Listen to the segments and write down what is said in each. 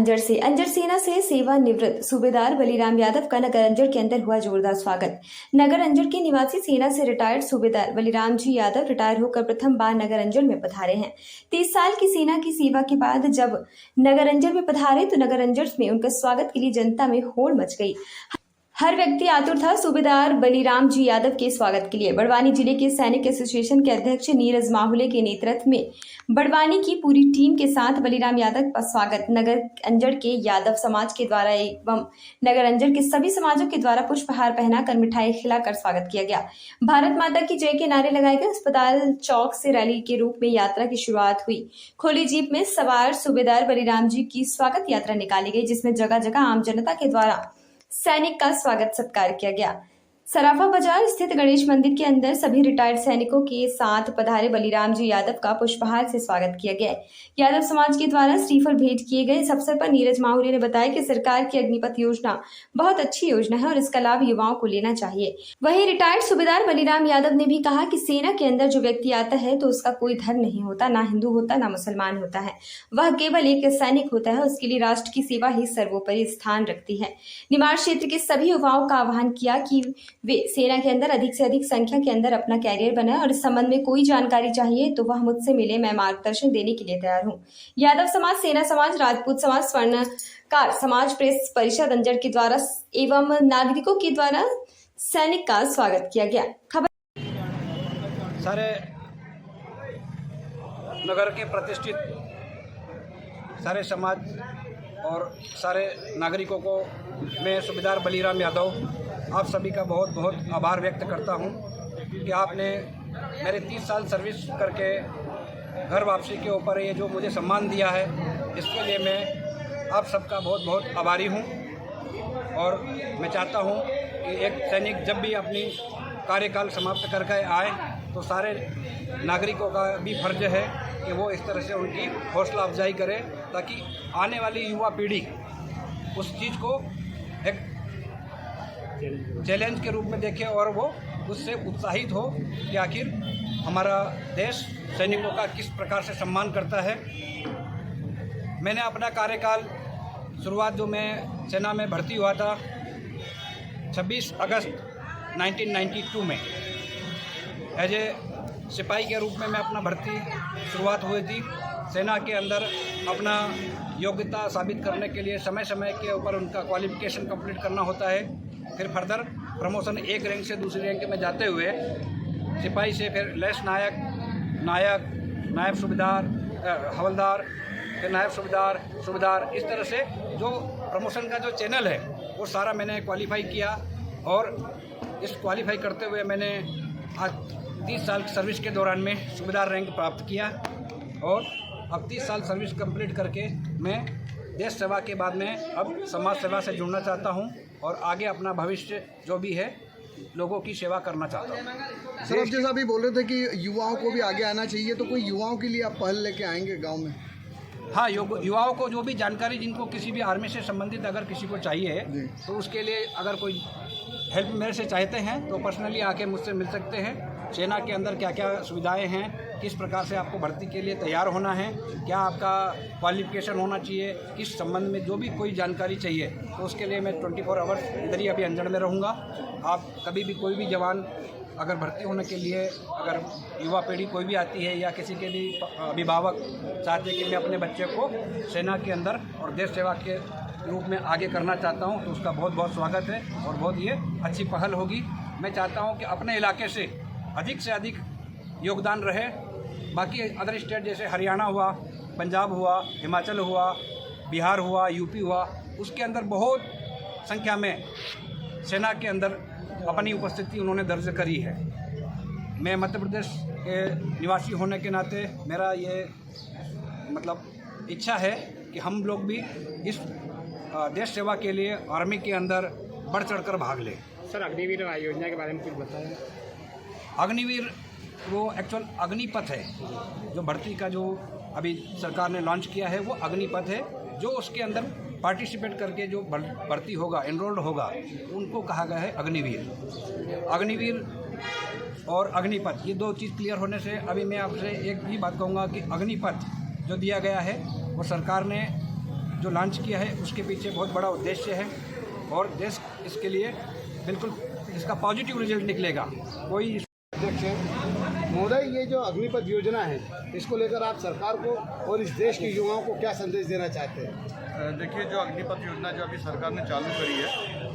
अंजर से अंजर सेना से सेवानिवृत्त सूबेदार बलीराम यादव का नगर अंजर के अंदर हुआ जोरदार स्वागत। नगर अंजर के निवासी सेना से रिटायर्ड सूबेदार बलीराम जी यादव रिटायर होकर प्रथम बार नगर अंजर में पधारे हैं। 30 साल की सेना की सेवा के बाद जब नगर अंजर में पधारे तो नगर अंजर में उनका स्वागत के लिए जनता में होड़ मच गई। हर व्यक्ति आतुर था सूबेदार बलीराम जी यादव के स्वागत के लिए। बड़वानी जिले के सैनिक एसोसिएशन के अध्यक्ष नीरज माहुले के नेतृत्व में बड़वानी की पूरी टीम के साथ बलीराम यादव का स्वागत नगर अंजर के यादव समाज के द्वारा एवं नगर अंजर के सभी समाजों के द्वारा पुष्पहार पहनाकर मिठाई खिलाकर स्वागत किया गया। भारत माता की जय के नारे लगाए गए। अस्पताल चौक से रैली के रूप में यात्रा की शुरुआत हुई। खोली जीप में सवार सूबेदार बलीराम जी की स्वागत यात्रा निकाली गई, जिसमें जगह जगह आम जनता के द्वारा सैनिक का स्वागत सत्कार किया गया। सराफा बाजार स्थित गणेश मंदिर के अंदर सभी रिटायर्ड सैनिकों के साथ पधारे बलीराम जी यादव का पुष्पहार से स्वागत किया गया। यादव समाज के द्वारा श्रीफल भेंट किए गए। इस अवसर पर नीरज माहुले ने बताया कि सरकार की अग्निपथ योजना बहुत अच्छी योजना है और इसका लाभ युवाओं को लेना चाहिए। वहीं रिटायर्ड सूबेदार बलीराम यादव ने भी कहा कि सेना के अंदर जो व्यक्ति आता है तो उसका कोई धर्म नहीं होता, ना हिंदू होता, ना मुसलमान होता है, वह केवल एक सैनिक होता है। उसके लिए राष्ट्र की सेवा ही सर्वोपरि स्थान रखती है। निमाड़ क्षेत्र के सभी युवाओं का आह्वान किया कि वे सेना के अंदर अधिक से अधिक संख्या के अंदर अपना कैरियर बनाए और इस संबंध में कोई जानकारी चाहिए तो वह मुझसे मिले, मैं मार्गदर्शन देने के लिए तैयार हूँ। यादव समाज, सेना समाज, राजपूत समाज, स्वर्णकार समाज, प्रेस परिषद अंजर के द्वारा एवं नागरिकों के द्वारा सैनिक का स्वागत किया गया। खबर सारे नगर के प्रतिष्ठित सारे समाज और सारे नागरिकों को मैं सूबेदार बलीराम यादव आप सभी का बहुत बहुत आभार व्यक्त करता हूं कि आपने मेरे 30 साल सर्विस करके घर वापसी के ऊपर ये जो मुझे सम्मान दिया है, इसके लिए मैं आप सबका बहुत बहुत आभारी हूं। और मैं चाहता हूं कि एक सैनिक जब भी अपनी कार्यकाल समाप्त करके आए तो सारे नागरिकों का भी फर्ज है कि वो इस तरह से उनकी हौसला अफजाई करे ताकि आने वाली युवा पीढ़ी उस चीज़ को एक चैलेंज के रूप में देखे और वो उससे उत्साहित हो कि आखिर हमारा देश सैनिकों का किस प्रकार से सम्मान करता है। मैंने अपना कार्यकाल शुरुआत जो मैं सेना में भर्ती हुआ था 26 अगस्त 1992 में एज ए सिपाही के रूप में मैं अपना भर्ती शुरुआत हुई थी। सेना के अंदर अपना योग्यता साबित करने के लिए समय समय के ऊपर उनका क्वालिफिकेशन कंप्लीट करना होता है। फिर फर्दर प्रमोशन एक रैंक से दूसरी रैंक में जाते हुए सिपाही से फिर लेस नायक, नायब सूबेदार, हवलदार, फिर नायब सूबेदार, सूबेदार, इस तरह से जो प्रमोशन का जो चैनल है वो सारा मैंने क्वालिफाई किया। और इस क्वालिफाई करते हुए मैंने आज 30 साल की सर्विस के दौरान में सूबेदार रैंक प्राप्त किया। और अब 30 साल सर्विस कंप्लीट करके मैं देश सेवा के बाद में अब समाज सेवा से जुड़ना चाहता हूं और आगे अपना भविष्य जो भी है लोगों की सेवा करना चाहता हूं। सर, आप जैसा अभी बोल रहे थे कि युवाओं को भी आगे आना चाहिए, तो कोई युवाओं के लिए आप पहल लेके आएंगे गांव में? हाँ, युवाओं को जो भी जानकारी, जिनको किसी भी आर्मी से संबंधित अगर किसी को चाहिए तो उसके लिए अगर कोई हेल्प मेरे से चाहते हैं तो पर्सनली आके मुझसे मिल सकते हैं। सेना के अंदर क्या क्या सुविधाएं हैं, किस प्रकार से आपको भर्ती के लिए तैयार होना है, क्या आपका क्वालिफिकेशन होना चाहिए, किस संबंध में जो भी कोई जानकारी चाहिए तो उसके लिए मैं 24 आवर्स इधर ही अभी अंजड़ में रहूँगा। आप कभी भी कोई भी जवान अगर भर्ती होने के लिए अगर युवा पीढ़ी कोई भी आती है या किसी के भी अभिभावक चाहते हैं कि मैं अपने बच्चे को सेना के अंदर और देश सेवा के रूप में आगे करना चाहता हूं तो उसका बहुत बहुत स्वागत है और बहुत ये अच्छी पहल होगी। मैं चाहता हूं कि अपने इलाके से अधिक योगदान रहे। बाकी अदर स्टेट जैसे हरियाणा हुआ, पंजाब हुआ, हिमाचल हुआ, बिहार हुआ, यूपी हुआ, उसके अंदर बहुत संख्या में सेना के अंदर अपनी उपस्थिति उन्होंने दर्ज करी है। मैं मध्य प्रदेश के निवासी होने के नाते मेरा ये मतलब इच्छा है कि हम लोग भी इस देश सेवा के लिए आर्मी के अंदर बढ़ चढ़कर भाग लें। सर, अग्निवीर योजना के बारे में कुछ बताएं। अग्निवीर वो एक्चुअल अग्निपथ है, जो भर्ती का जो अभी सरकार ने लॉन्च किया है वो अग्निपथ है। जो उसके अंदर पार्टिसिपेट करके जो भर्ती होगा, एनरोल्ड होगा, उनको कहा गया है अग्निवीर। अग्निवीर और अग्निपथ, ये दो चीज़ क्लियर होने से अभी मैं आपसे एक भी बात कहूँगा कि अग्निपथ जो दिया गया है वो सरकार ने जो लॉन्च किया है उसके पीछे बहुत बड़ा उद्देश्य है और देश इसके लिए बिल्कुल इसका पॉजिटिव रिजल्ट निकलेगा। कोई अध्यक्ष हैं महोदय, ये जो अग्निपथ योजना है इसको लेकर आप सरकार को और इस देश के युवाओं को क्या संदेश देना चाहते हैं? देखिए, जो अग्निपथ योजना जो अभी सरकार ने चालू करी है,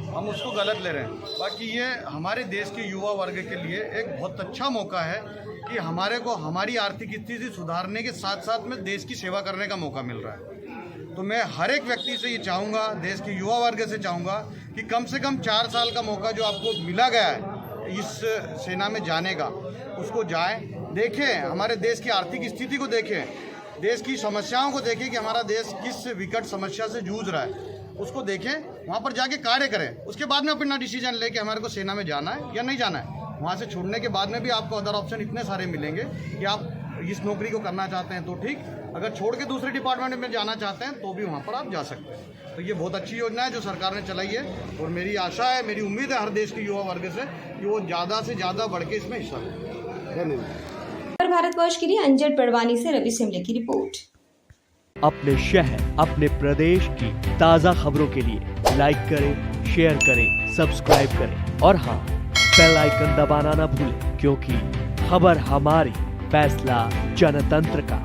हम उसको गलत ले रहे हैं। बाकी ये हमारे देश के युवा वर्ग के लिए एक बहुत अच्छा मौका है कि हमारे को हमारी आर्थिक स्थिति सुधारने के साथ साथ में देश की सेवा करने का मौका मिल रहा है। तो मैं हर एक व्यक्ति से ये चाहूँगा, देश के युवा वर्ग से चाहूँगा कि कम से कम 4 साल का मौका जो आपको मिला गया है इस सेना में जाने का, उसको जाएं, देखें, हमारे देश की आर्थिक स्थिति को देखें, देश की समस्याओं को देखें कि हमारा देश किस विकट समस्या से जूझ रहा है, उसको देखें, वहाँ पर जाके कार्य करें। उसके बाद में अपना डिसीजन लेके हमारे को सेना में जाना है या नहीं जाना है। वहाँ से छोड़ने के बाद में भी आपको अदर ऑप्शन इतने सारे मिलेंगे कि आप इस नौकरी को करना चाहते हैं तो ठीक, अगर छोड़ के दूसरे डिपार्टमेंट में जाना चाहते हैं तो भी वहाँ पर आप जा सकते हैं। तो ये बहुत अच्छी योजना है जो सरकार ने चलाई है और मेरी आशा है, मेरी उम्मीद है हर देश के युवा वर्ग से कि वो ज़्यादा से ज़्यादा बढ़ के इसमें हिस्सा लें। धन्यवाद। भारतवर्ष के लिए अंजड़ परवानी से रवि सिमले की रिपोर्ट। अपने शहर, अपने प्रदेश की ताज़ा खबरों के लिए लाइक करें, शेयर करें, सब्सक्राइब करें और हाँ, बेल आइकन दबाना ना भूलें, क्योंकि खबर हमारी, फैसला जनतंत्र का।